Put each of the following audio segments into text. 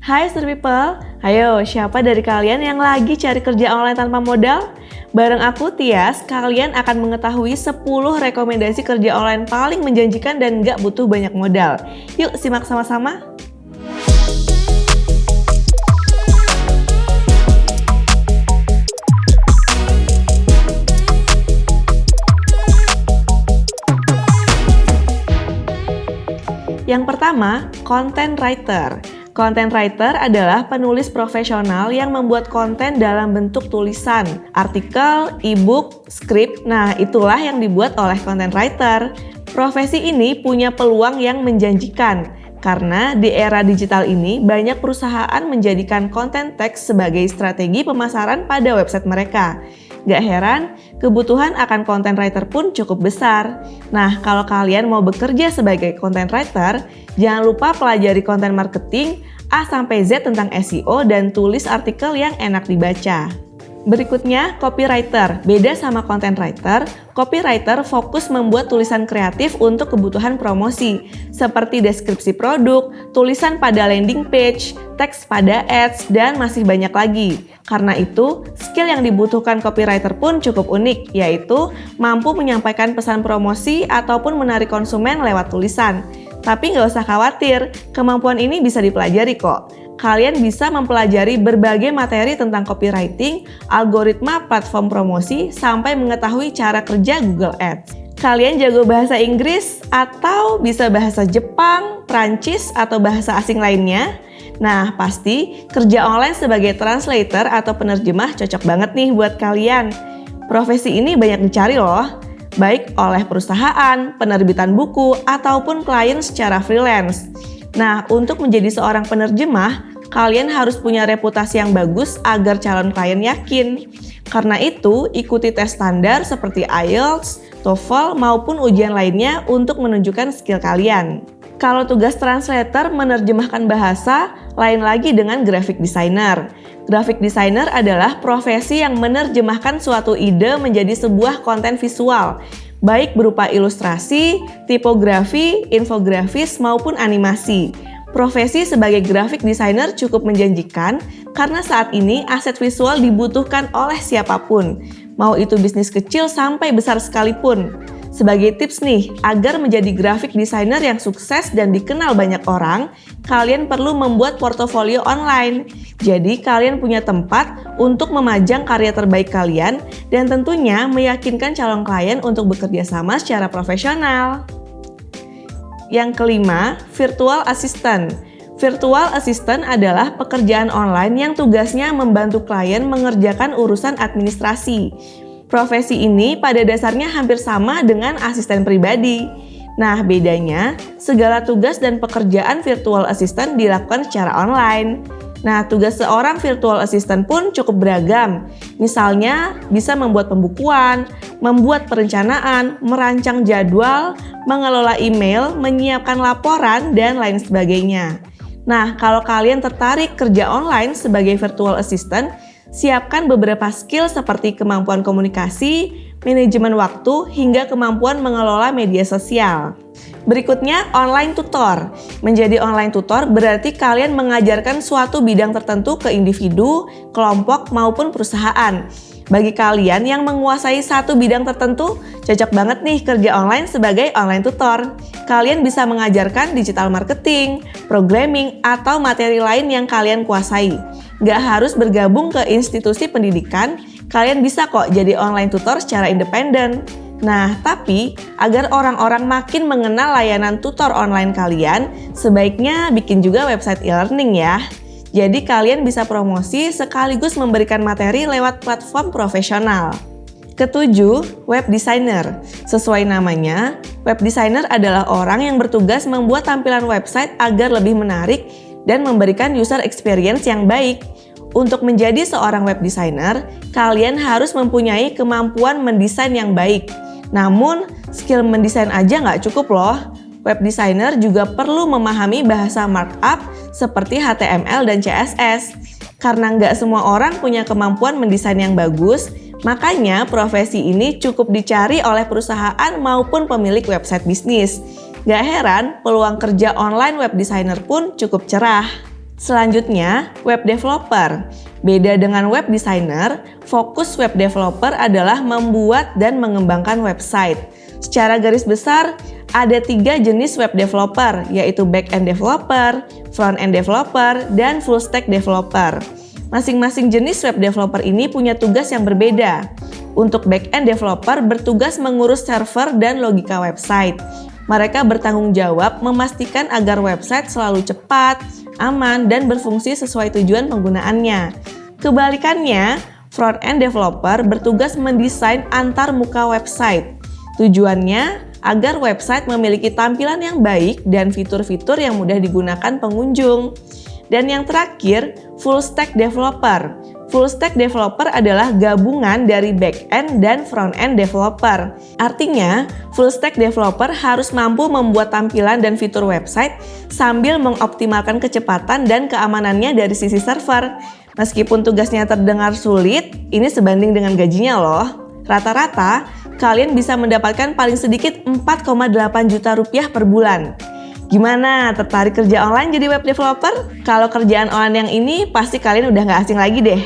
Hai Sir People, ayo siapa dari kalian yang lagi cari kerja online tanpa modal? Bareng aku Tias, kalian akan mengetahui 10 rekomendasi kerja online paling menjanjikan dan nggak butuh banyak modal. Yuk simak sama-sama. Yang pertama, content writer. Content writer adalah penulis profesional yang membuat konten dalam bentuk tulisan, artikel, e-book, skrip. Nah, itulah yang dibuat oleh content writer. Profesi ini punya peluang yang menjanjikan, karena di era digital ini banyak perusahaan menjadikan konten teks sebagai strategi pemasaran pada website mereka. Gak heran, kebutuhan akan content writer pun cukup besar. Nah, kalau kalian mau bekerja sebagai content writer, jangan lupa pelajari content marketing A sampai Z tentang SEO dan tulis artikel yang enak dibaca. Berikutnya, copywriter. Beda sama content writer, copywriter fokus membuat tulisan kreatif untuk kebutuhan promosi, seperti deskripsi produk, tulisan pada landing page, teks pada ads, dan masih banyak lagi. Karena itu, skill yang dibutuhkan copywriter pun cukup unik, yaitu mampu menyampaikan pesan promosi ataupun menarik konsumen lewat tulisan. Tapi nggak usah khawatir, kemampuan ini bisa dipelajari kok. Kalian bisa mempelajari berbagai materi tentang copywriting, algoritma platform promosi, sampai mengetahui cara kerja Google Ads. Kalian jago bahasa Inggris atau bisa bahasa Jepang, Prancis, atau bahasa asing lainnya? Nah, pasti kerja online sebagai translator atau penerjemah cocok banget nih buat kalian. Profesi ini banyak dicari loh, baik oleh perusahaan, penerbitan buku, ataupun klien secara freelance. Nah, untuk menjadi seorang penerjemah, kalian harus punya reputasi yang bagus agar calon klien yakin. Karena itu, ikuti tes standar seperti IELTS, TOEFL, maupun ujian lainnya untuk menunjukkan skill kalian. Kalau tugas translator menerjemahkan bahasa, lain lagi dengan graphic designer. Graphic designer adalah profesi yang menerjemahkan suatu ide menjadi sebuah konten visual, baik berupa ilustrasi, tipografi, infografis, maupun animasi. Profesi sebagai graphic designer cukup menjanjikan karena saat ini aset visual dibutuhkan oleh siapapun, mau itu bisnis kecil sampai besar sekalipun. Sebagai tips nih, agar menjadi graphic designer yang sukses dan dikenal banyak orang, kalian perlu membuat portofolio online. Jadi kalian punya tempat untuk memajang karya terbaik kalian dan tentunya meyakinkan calon klien untuk bekerja sama secara profesional. Yang kelima, virtual assistant. Virtual assistant adalah pekerjaan online yang tugasnya membantu klien mengerjakan urusan administrasi. Profesi ini pada dasarnya hampir sama dengan asisten pribadi. Nah, bedanya, segala tugas dan pekerjaan virtual assistant dilakukan secara online. Nah, tugas seorang virtual assistant pun cukup beragam. Misalnya, bisa membuat pembukuan, membuat perencanaan, merancang jadwal, mengelola email, menyiapkan laporan, dan lain sebagainya. Nah, kalau kalian tertarik kerja online sebagai virtual assistant, siapkan beberapa skill seperti kemampuan komunikasi, manajemen waktu, hingga kemampuan mengelola media sosial. Berikutnya, online tutor. Menjadi online tutor berarti kalian mengajarkan suatu bidang tertentu ke individu, kelompok, maupun perusahaan. Bagi kalian yang menguasai satu bidang tertentu, cocok banget nih kerja online sebagai online tutor. Kalian bisa mengajarkan digital marketing, programming, atau materi lain yang kalian kuasai. Gak harus bergabung ke institusi pendidikan, kalian bisa kok jadi online tutor secara independen. Nah, tapi agar orang-orang makin mengenal layanan tutor online kalian, sebaiknya bikin juga website e-learning ya. Jadi kalian bisa promosi sekaligus memberikan materi lewat platform profesional. Ketujuh, web designer. Sesuai namanya, web designer adalah orang yang bertugas membuat tampilan website agar lebih menarik dan memberikan user experience yang baik. Untuk menjadi seorang web designer, kalian harus mempunyai kemampuan mendesain yang baik. Namun, skill mendesain aja nggak cukup loh. Web designer juga perlu memahami bahasa markup seperti HTML dan CSS. Karena nggak semua orang punya kemampuan mendesain yang bagus, makanya profesi ini cukup dicari oleh perusahaan maupun pemilik website bisnis. Gak heran, peluang kerja online web designer pun cukup cerah. Selanjutnya, web developer. Beda dengan web designer, fokus web developer adalah membuat dan mengembangkan website. Secara garis besar, ada 3 jenis web developer, yaitu back-end developer, front-end developer, dan full-stack developer. Masing-masing jenis web developer ini punya tugas yang berbeda. Untuk back-end developer bertugas mengurus server dan logika website. Mereka bertanggung jawab memastikan agar website selalu cepat, aman, dan berfungsi sesuai tujuan penggunaannya. Kebalikannya, front-end developer bertugas mendesain antar muka website. Tujuannya agar website memiliki tampilan yang baik dan fitur-fitur yang mudah digunakan pengunjung. Dan yang terakhir, full stack developer. Full stack developer adalah gabungan dari back-end dan front-end developer. Artinya, full stack developer harus mampu membuat tampilan dan fitur website sambil mengoptimalkan kecepatan dan keamanannya dari sisi server. Meskipun tugasnya terdengar sulit, ini sebanding dengan gajinya loh. Rata-rata, kalian bisa mendapatkan paling sedikit 4,8 juta rupiah per bulan. Gimana, tertarik kerja online jadi web developer? Kalau kerjaan online yang ini pasti kalian udah nggak asing lagi deh.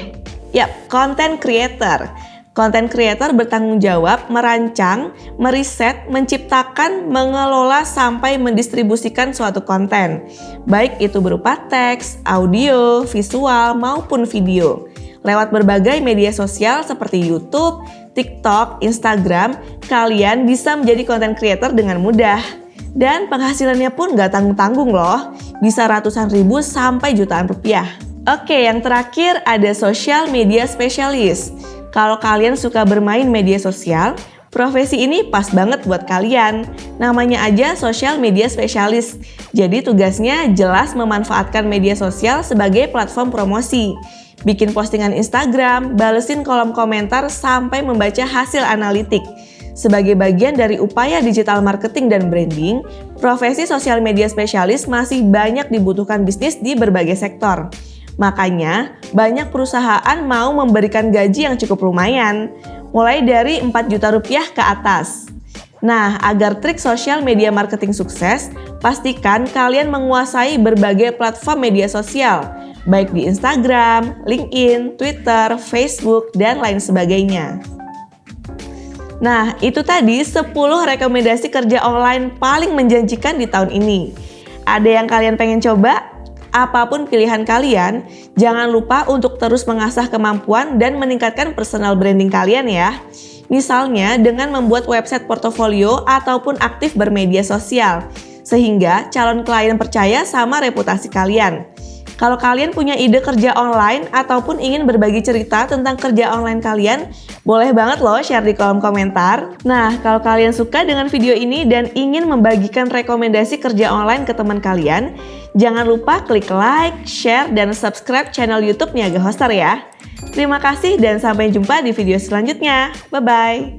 Yap, content creator. Content creator bertanggung jawab merancang, meriset, menciptakan, mengelola, sampai mendistribusikan suatu konten. Baik itu berupa teks, audio, visual, maupun video. Lewat berbagai media sosial seperti YouTube, TikTok, Instagram, kalian bisa menjadi content creator dengan mudah. Dan penghasilannya pun gak tanggung-tanggung loh, bisa ratusan ribu sampai jutaan rupiah. Oke, yang terakhir ada social media specialist. Kalau kalian suka bermain media sosial, profesi ini pas banget buat kalian. Namanya aja social media specialist. Jadi tugasnya jelas memanfaatkan media sosial sebagai platform promosi. Bikin postingan Instagram, balesin kolom komentar, sampai membaca hasil analitik. Sebagai bagian dari upaya digital marketing dan branding, profesi sosial media spesialis masih banyak dibutuhkan bisnis di berbagai sektor. Makanya, banyak perusahaan mau memberikan gaji yang cukup lumayan, mulai dari 4 juta rupiah ke atas. Nah, agar trik sosial media marketing sukses, pastikan kalian menguasai berbagai platform media sosial, baik di Instagram, LinkedIn, Twitter, Facebook, dan lain sebagainya. Nah, itu tadi 10 rekomendasi kerja online paling menjanjikan di tahun ini. Ada yang kalian pengen coba? Apapun pilihan kalian, jangan lupa untuk terus mengasah kemampuan dan meningkatkan personal branding kalian ya. Misalnya dengan membuat website portofolio ataupun aktif bermedia sosial, sehingga calon klien percaya sama reputasi kalian. Kalau kalian punya ide kerja online ataupun ingin berbagi cerita tentang kerja online kalian, boleh banget loh share di kolom komentar. Nah, kalau kalian suka dengan video ini dan ingin membagikan rekomendasi kerja online ke teman kalian, jangan lupa klik like, share, dan subscribe channel YouTube Niaga Hoster ya. Terima kasih dan sampai jumpa di video selanjutnya. Bye-bye.